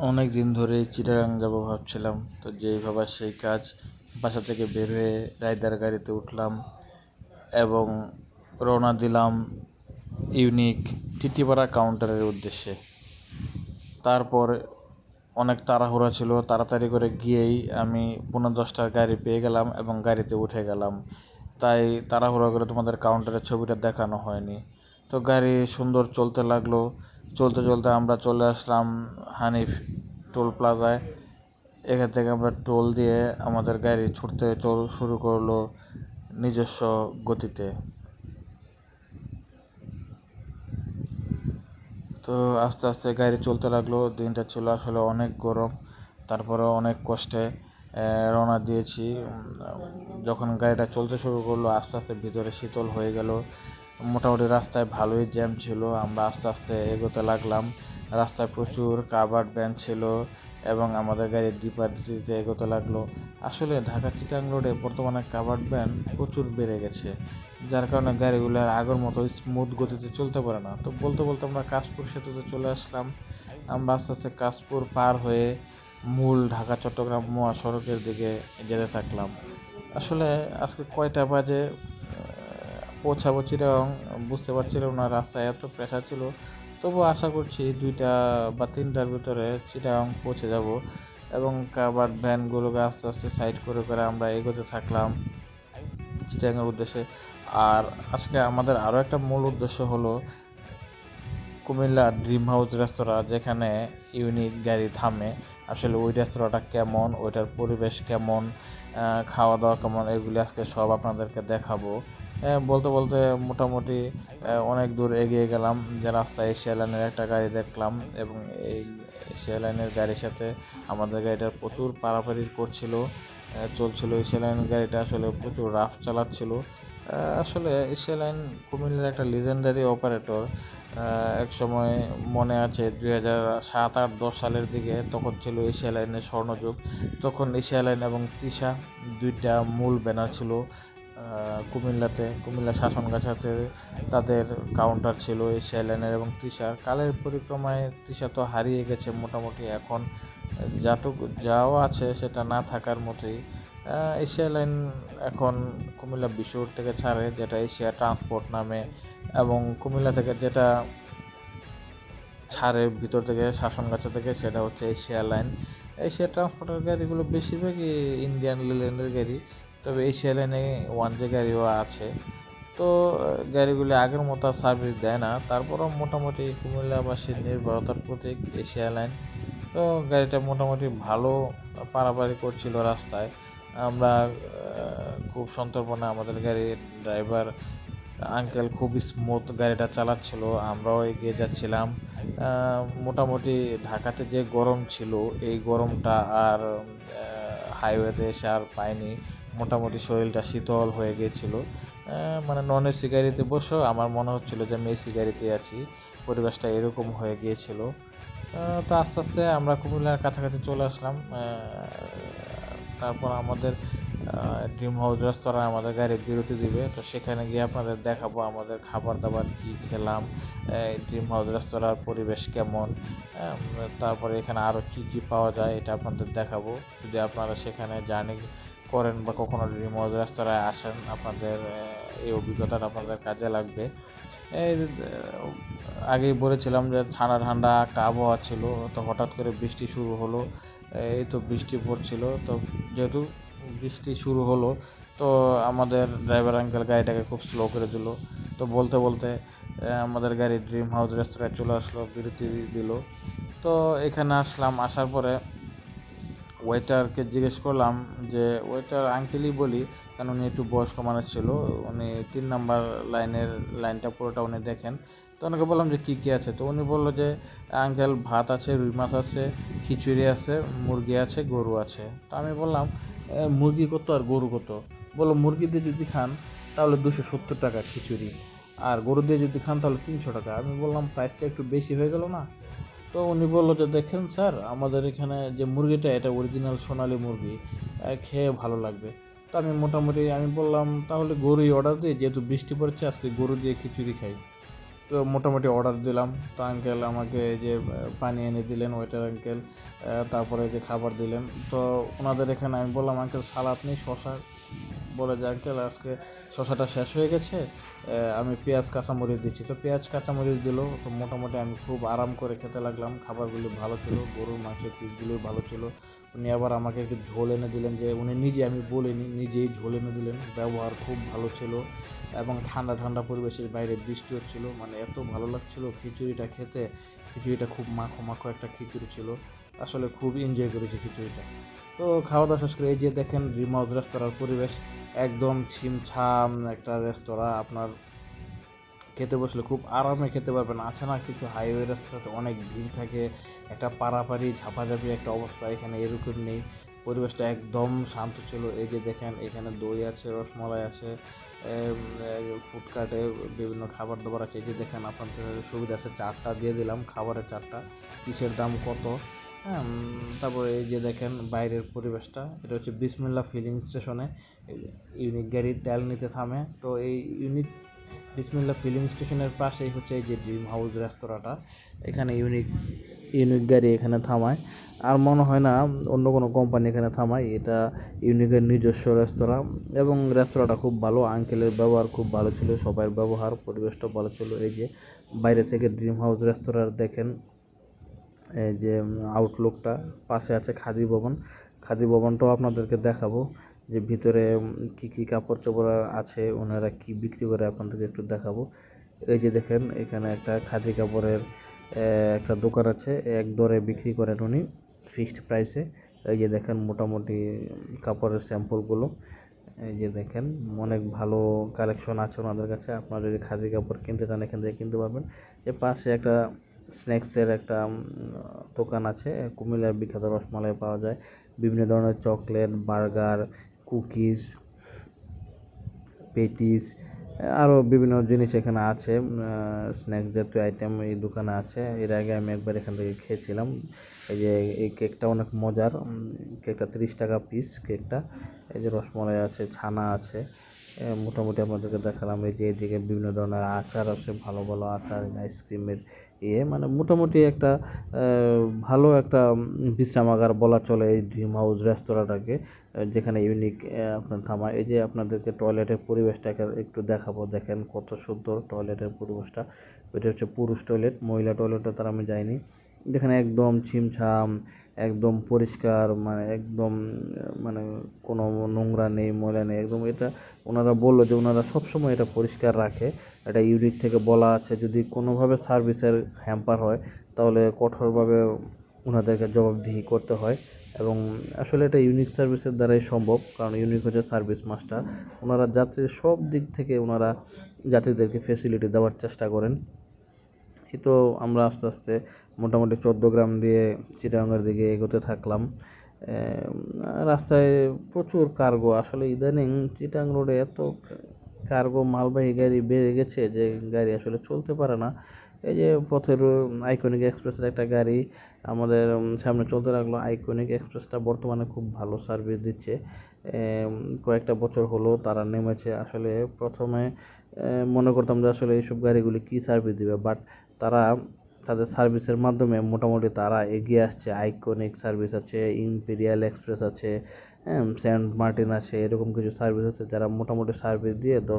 অনেক দিন ধরেই চিটাগাং যাব ভাবছিলাম, তো যেই ভাবা সেই কাজ। বাসা থেকে বের হয়ে রাইডার গাড়িতে উঠলাম এবং রওনা দিলাম ইউনিক টিটিপাড়া কাউন্টারের উদ্দেশ্যে। তারপর অনেক তাড়াহুড়া ছিল, তাড়াতাড়ি করে গিয়েই আমি 10:15টার গাড়ি পেয়ে গেলাম এবং গাড়িতে উঠে গেলাম। তাই তাড়াহুড়া করে তোমাদের কাউন্টারের ছবিটা দেখানো হয়নি। তো গাড়ি সুন্দর চলতে লাগলো। চলতে চলতে আমরা চলে আসলাম হানিফ টোল প্লাজায়। এখান থেকে আমরা টোল দিয়ে আমাদের গাড়ি ছুটতে শুরু করলো নিজস্ব গতিতে। তো আস্তে আস্তে গাড়ি চলতে লাগলো। দিনটা ছিল আসলে অনেক গরম, তারপরে অনেক কষ্টে রওনা দিয়েছি। যখন গাড়িটা চলতে শুরু করলো আস্তে আস্তে ভিতরে শীতল হয়ে গেল। মোটামুটি রাস্তায় ভালোই জ্যাম ছিল। আমরা আস্তে আস্তে এগোতে লাগলাম। রাস্তায় প্রচুর কাভার্ড ভ্যান ছিল এবং আমাদের গাড়ি ডিপার দিতে এগোতে লাগলো। আসলে ঢাকা চিটাং রোডে বর্তমানে কাভার্ড ভ্যান প্রচুর বেড়ে গেছে, যার কারণে গাড়িগুলো আর আগের মতো স্মুথ গতিতে চলতে পারে না। তো বলতে বলতে আমরা কাশপুর সেতুতে চলে আসলাম। আমরা আস্তে আস্তে কাশপুর পার হয়ে মূল ঢাকা চট্টগ্রাম মহাসড়কের দিকে যেতে থাকলাম। আসলে আজকে কয়টা বাজে পৌঁছাবো চিটাগং বুঝতে পারছিলাম না, রাস্তায় এত প্রেশার ছিল। তবু আশা করছি 2টা বা 3টার ভিতরে চিটাগং পৌঁছে যাব। এবং কাভার্ড ভ্যানগুলোকে আস্তে আস্তে সাইড করে করে আমরা এগোতে থাকলাম চিটাগাংয়ের উদ্দেশ্যে। আর আজকে আমাদের আরও একটা মূল উদ্দেশ্য হলো কুমিল্লা ড্রিম হাউস রেস্তোরাঁ, যেখানে ইউনিক গাড়ি থামে। আসলে ওই রেস্তোরাঁটা কেমন, ওইটার পরিবেশ কেমন, খাওয়া দাওয়া কেমন, এগুলি আজকে সব আপনাদেরকে দেখাবো। বলতে বলতে মোটামুটি অনেক দূর এগিয়ে গেলাম, যে রাস্তায় এশিয়া লাইনের একটা গাড়ি দেখলাম এবং এই এশিয়া লাইনের গাড়ির সাথে আমাদের গাড়িটার প্রচুর পারাপারি করছিল, চলছিল। এশিয়া লাইনের গাড়িটা আসলে প্রচুর রাফ চালাচ্ছিল। আসলে এশিয়া লাইন কুমিল্লার একটা লিজেন্ডারি অপারেটর। এক সময় মনে আছে 2007, 8, 10 সালের দিকে, তখন ছিল এশিয়া লাইনের স্বর্ণযুগ। তখন এশিয়া লাইন এবং তৃষা দুইটা মূল ব্যানার ছিল কুমিল্লাতে। কুমিল্লা শাসনগাছাতে তাদের কাউন্টার ছিল এশিয়া লাইনের এবং তৃষার। কালের পরিক্রমায় তৃষা তো হারিয়ে গেছে মোটামুটি, এখন যাও আছে সেটা না থাকার মতোই। এশিয়া লাইন এখন কুমিল্লা বিশ্ব রোড থেকে ছাড়ে, যেটা এশিয়া ট্রান্সপোর্ট নামে, এবং কুমিল্লা থেকে যেটা ছাড়ে ভিতর থেকে শাসনগাছা থেকে, সেটা হচ্ছে এশিয়া লাইন। এশিয়া ট্রান্সপোর্টের গাড়িগুলো বেশিরভাগই ইন্ডিয়ান লিল্যান্ডের গাড়ি, তবে এশিয়া লাইনে 1J গাড়িও আছে। তো গাড়িগুলি আগের মতো সার্ভিস দেয় না, তারপরও মোটামুটি কুমিল্লাবাসীর নির্ভরতার প্রতীক এশিয়া লাইন। তো গাড়িটা মোটামুটি ভালো পারাপারি করছিল রাস্তায়। আমরা খুব সন্তর্পণে, আমাদের গাড়ির ড্রাইভার আঙ্কেল খুব স্মুথ গাড়িটা চালাচ্ছিল, আমরাও এগিয়ে যাচ্ছিলাম। মোটামুটি ঢাকাতে যে গরম ছিল, এই গরমটা আর হাইওয়েতে এসে আর পাইনি। মোটামুটি শরীরটা শীতল হয়ে গিয়েছিল। মানে নন এসি গাড়িতে বসেও আমার মনে হচ্ছিল যে আমি এসি গাড়িতে আছি, পরিবেশটা এরকম হয়ে গিয়েছিল। তো আস্তে আস্তে আমরা কুমিল্লার কাছাকাছি চলে আসলাম। তারপর আমাদের ড্রিম হাউস রেস্তোরাঁ আমাদের গাড়ি বিরতি দিবে, তো সেখানে গিয়ে আপনাদের দেখাবো আমাদের খাবার দাবার কী খেলাম, ড্রিম হাউস রেস্তোরাঁর পরিবেশ কেমন, তারপরে এখানে আরও কী কী পাওয়া যায় এটা আপনাদের দেখাবো। যদি আপনারা সেখানে জার্নি করেন বা কখনো ড্রিম হাউস রেস্তোরাঁয় আসেন, আপনাদের এই অভিজ্ঞতাটা আপনাদের কাজে লাগবে। এই আগেই বলেছিলাম যে ঠান্ডা ঠান্ডা একটা আবহাওয়া ছিল, তো হঠাৎ করে বৃষ্টি শুরু হলো। এই তো বৃষ্টি পড়ছিল, তো যেহেতু বৃষ্টি শুরু হলো, তো আমাদের ড্রাইভার আঙ্কেল গাড়িটাকে খুব স্লো করে দিল। তো বলতে বলতে আমাদের গাড়ি ড্রিম হাউস রেস্তোরাঁয় চলে আসলো, বিরতি দিল। তো এখানে আসলাম, আসার পরে ওয়েটারকে জিজ্ঞেস করলাম, যে ওয়েটার আঙ্কেলই বলি কারণ উনি একটু বয়স্ক মানুষ ছিল, উনি 3 নাম্বার লাইনটা পুরোটা উনি দেখেন। তো ওনাকে বললাম যে কী কী আছে, তো উনি বললো যে আঙ্কেল ভাত আছে, রুই মাছ আছে, খিচুড়ি আছে, মুরগি আছে, গরু আছে। তো আমি বললাম মুরগি কত আর গরু কত? বললো মুরগি দিয়ে যদি খান তাহলে 270 টাকা খিচুড়ি, আর গরু দিয়ে যদি খান তাহলে 300 টাকা। আমি বললাম প্রাইসটা একটু বেশি হয়ে গেল না? তো উনি বললো যে দেখেন স্যার, আমাদের এখানে যে মুরগিটা এটা অরিজিনাল সোনালী মুরগি, খেয়ে ভালো লাগবে। তো আমি বললাম তাহলে গরুই অর্ডার দিই, যেহেতু বৃষ্টি পড়ছে আজকে গরু দিয়ে খিচুড়ি খাই। তো তো মোটামুটি অর্ডার দিলাম। তো আঙ্কেল আমাকে এই যে পানি এনে দিলেন, ওয়েটার আঙ্কেল। তারপরে যে খাবার দিলেন। তো ওনাদের এখানে আমি বললাম, আঙ্কেল সালাদ নেই, শশা? বলে যে আঙ্কেল আজকে শশাটা শেষ হয়ে গেছে, আমি পেঁয়াজ কাঁচামরিচ দিচ্ছি। তো পেঁয়াজ কাঁচামরিচ দিল। তো মোটামুটি আমি খুব আরাম করে খেতে লাগলাম। খাবারগুলি ভালো ছিল, গরুর মাংসের পিসগুলোই ভালো ছিল। উনি আবার আমাকে একটু ঝোল এনে দিলেন, যে উনি নিজে, আমি বলিনি, নিজেই ঝোল এনে দিলেন। ব্যবহার খুব ভালো ছিল এবং ঠান্ডা ঠান্ডা পরিবেশের বাইরে বৃষ্টি হচ্ছিল, মানে এত ভালো লাগছিল খিচুড়িটা খেতে। খিচুড়িটা খুব মাখো মাখো একটা খিচুড়ি ছিল, আসলে খুব এনজয় করেছি খিচুড়িটা। তো খাওয়া দাওয়া শেষ করে এই যে দেখেন ড্রিম হাউস রেস্তোরাঁর পরিবেশ, একদম ছিমছাম একটা রেস্তোরাঁ। আপনার খেতে বসলে খুব আরামে খেতে পারবেন। আছে না কিছু হাইওয়ে রেস্তোরাঁতে অনেক ভিড় থাকে, একটা পারাপারি ঝাপাঝাপি একটা অবস্থা, এখানে এরকম নেই। পরিবেশটা একদম শান্ত ছিল। এই যে দেখেন এখানে দই আছে, রসমালাই আছে, ফুডকার্টে বিভিন্ন খাবার দাবার আছে। এই যে দেখেন আপনাদের সুবিধা আছে, চারটা দিয়ে দিলাম, খাবারের চারটা, কিসের দাম কত। হ্যাঁ, তারপরে এই যে দেখেন বাইরের পরিবেশটা, এটা হচ্ছে বিসমিল্লাহ ফিলিং স্টেশনে ইউনিক গাড়ি তেল নিতে থামে। তো এই ইউনিক বিসমিল্লাহ ফিলিং স্টেশনের পাশেই হচ্ছে এই যে ড্রিম হাউস রেস্তোরাঁটা। এখানে ইউনিক ইউনিক গাড়ি এখানে থামায়, আর মনে হয় না অন্য কোনো কোম্পানি এখানে থামায়। এটা ইউনিকের নিজস্ব রেস্তোরাঁ এবং রেস্তোরাঁটা খুব ভালো। আঙ্কেলের ব্যবহার খুব ভালো ছিল, সবার ব্যবহার, পরিবেশটা ভালো ছিল। এই যে বাইরে থেকে ড্রিম হাউস রেস্তোরাঁ দেখেন, এই যে আউটলুকটা, পাশে আছে খাদি ভবন। খাদি ভবনটাও আপনাদেরকে দেখাবো, যে ভিতরে কি কি কাপড় চোপড় আছে, ওনারা কি বিক্রি করে আপনাদেরকে একটু দেখাবো। এই যে দেখেন এখানে একটা খাদি কাপড়ের একটা দোকান আছে, এক দরে বিক্রি করেন উনি ফিক্সড প্রাইসে। এই যে দেখেন মোটামুটি কাপড়ের স্যাম্পলগুলো, এই যে দেখেন অনেক ভালো কালেকশন আছে ওনাদের কাছে। আপনারা যদি খাদি কাপড় কিনতে চান এখান থেকে কিনতে পারবেন। এর পাশে একটা স্ন্যাক্সের একটা দোকান আছে, কুমিল্লার বিখ্যাত রসমালাই পাওয়া যায়, বিভিন্ন ধরনের চকলেট, বার্গার, কুকিজ, পেটিস, আরও বিভিন্ন জিনিস এখানে আছে। স্ন্যাক্স জাতীয় আইটেম এই দোকানে আছে। এর আগে আমি একবার এখান থেকে খেয়েছিলাম। এই যে এই কেকটা অনেক মজার, কেকটা 30 টাকা পিস কেকটা। এই যে রসমালাই আছে, ছানা আছে, মোটামুটি আপনাদেরকে দেখালাম। এই যে এদিকে বিভিন্ন ধরনের আচার আছে, ভালো ভালো আচার, আইসক্রিমের মানে মোটামুটি একটা ভালো একটা বিশ্রামাগার বলা চলে এই ড্রিম হাউস রেস্তোরাঁটাকে, যেখানে ইউনিক আপনার থামায়। এই যে আপনাদেরকে টয়লেটের পরিবেশটাকে একটু দেখাবো, দেখেন কত সুন্দর টয়লেটের পরিবেশটা। এটা হচ্ছে পুরুষ টয়লেট, মহিলা টয়লেটটা তার আমি যাইনি। যেখানে একদম ছিমছাম, একদম পরিষ্কার, মানে একদম মানে কোনো নোংরা নেই, ময়লা নেই, একদম। এটা ওনারা বললো যে ওনারা সবসময় এটা পরিষ্কার রাখে। এটা ইউনিক থেকে বলা আছে, যদি কোনোভাবে সার্ভিসের হ্যাম্পার হয় তাহলে কঠোরভাবে ওনাদেরকে জবাবদিহি করতে হয়। এবং আসলে এটা ইউনিক সার্ভিসের দ্বারাই সম্ভব, কারণ ইউনিক হচ্ছে সার্ভিস মাস্টার। ওনারা যাত্রীর সব দিক থেকে ওনারা যাত্রীদেরকে ফেসিলিটি দেওয়ার চেষ্টা করেন। এই তো আমরা আস্তে আস্তে মোটামুটি 14 গ্রাম দিয়ে চিটাগাংয়ের দিকে এগোতে থাকলাম। রাস্তায় প্রচুর কার্গো, আসলে ইদানিং চিটাগাং রোডে এত কার্গো মালবাহী গাড়ি বেড়ে গেছে যে গাড়ি আসলে চলতে পারে না। এই যে পথের আইকনিক এক্সপ্রেসের একটা গাড়ি আমাদের সামনে চলতে লাগলো। আইকনিক এক্সপ্রেসটা বর্তমানে খুব ভালো সার্ভিস দিচ্ছে, কয়েকটা বছর হলো তারা নেমেছে। আসলে প্রথমে মনে করতাম যে আসলে এইসব গাড়িগুলি কী সার্ভিস দিবে, বাট তারা তাদের সার্ভিসের মাধ্যমে মোটামুটি তারা এগিয়ে আসছে। আইকনিক সার্ভিস আছে, ইম্পেরিয়াল এক্সপ্রেস আছে, সেন্ট মার্টিন আছে, এরকম কিছু সার্ভিস আছে যারা মোটামুটি সার্ভিস দিয়ে তো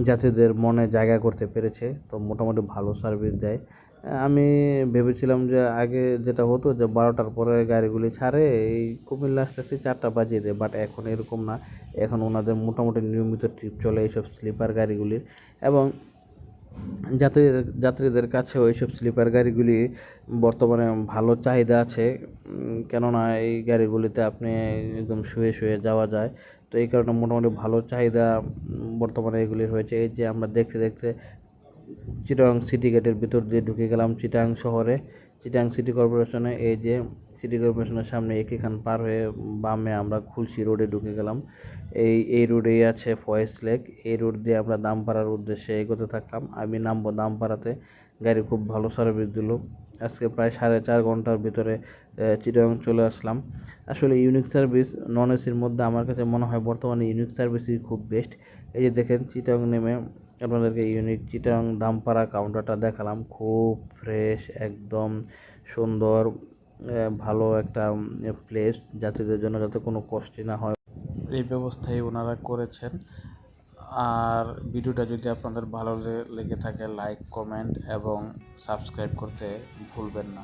যাত্রীদের মনে জায়গা করতে পেরেছে। তো মোটামুটি ভালো সার্ভিস দেয়। আমি ভেবেছিলাম যে আগে যেটা হতো যে 12টার পরে গাড়িগুলি ছাড়ে, এই কুমিল্লা আসতে আসতে 4টা বাজিয়ে দেয়, বাট এখন এরকম না। এখন ওনাদের মোটামুটি নিয়মিত ট্রিপ চলে এইসব স্লিপার গাড়িগুলির। এবং যাত্রীদের কাছেও এইসব স্লিপার গাড়িগুলি বর্তমানে ভালো চাহিদা আছে, কেননা এই গাড়িগুলিতে আপনি একদম শুয়ে শুয়ে যাওয়া যায়। তো এই কারণে মোটামুটি ভালো চাহিদা বর্তমানে এগুলির হয়েছে। এই যে আমরা দেখতে দেখতে চিটাগাং সিটি গেটের ভিতর দিয়ে ঢুকে গেলাম চিটাগাং শহরে, চিটাগাং সিটি কর্পোরেশনে। এই যে সিটি কর্পোরেশনের সামনে একই খান পার হয়ে বামে আমরা খুলশি রোডে ঢুকে গেলাম। এই রোডেই আছে ফয়েজ লেক। এই রোড দিয়ে আমরা দামপাড়ার উদ্দেশ্যে এগোতে থাকলাম। আমি নামবো দামপাড়াতে। গাড়ি খুব ভালো সার্ভিস দিল। আজকে প্রায় 4.5 ঘন্টার ভিতরে চিটাগাং চলে আসলাম। আসলে ইউনিক সার্ভিস নন এসির মধ্যে আমার কাছে মনে হয় বর্তমানে ইউনিক সার্ভিসই খুব বেস্ট। এই যে দেখেন চিটাগাং নেমে আপনাদেরকে ইউনিক চিটাং দামপাড়া কাউন্টারটা দেখালাম, খুব ফ্রেশ, একদম সুন্দর, ভালো একটা প্লেস, যাত্রীদের জন্য যাতে কোনো কষ্টই না হয় এই ব্যবস্থাই ওনারা করেছেন। আর ভিডিওটা যদি আপনাদের ভালো লেগে থাকে লাইক, কমেন্ট এবং সাবস্ক্রাইব করতে ভুলবেন না।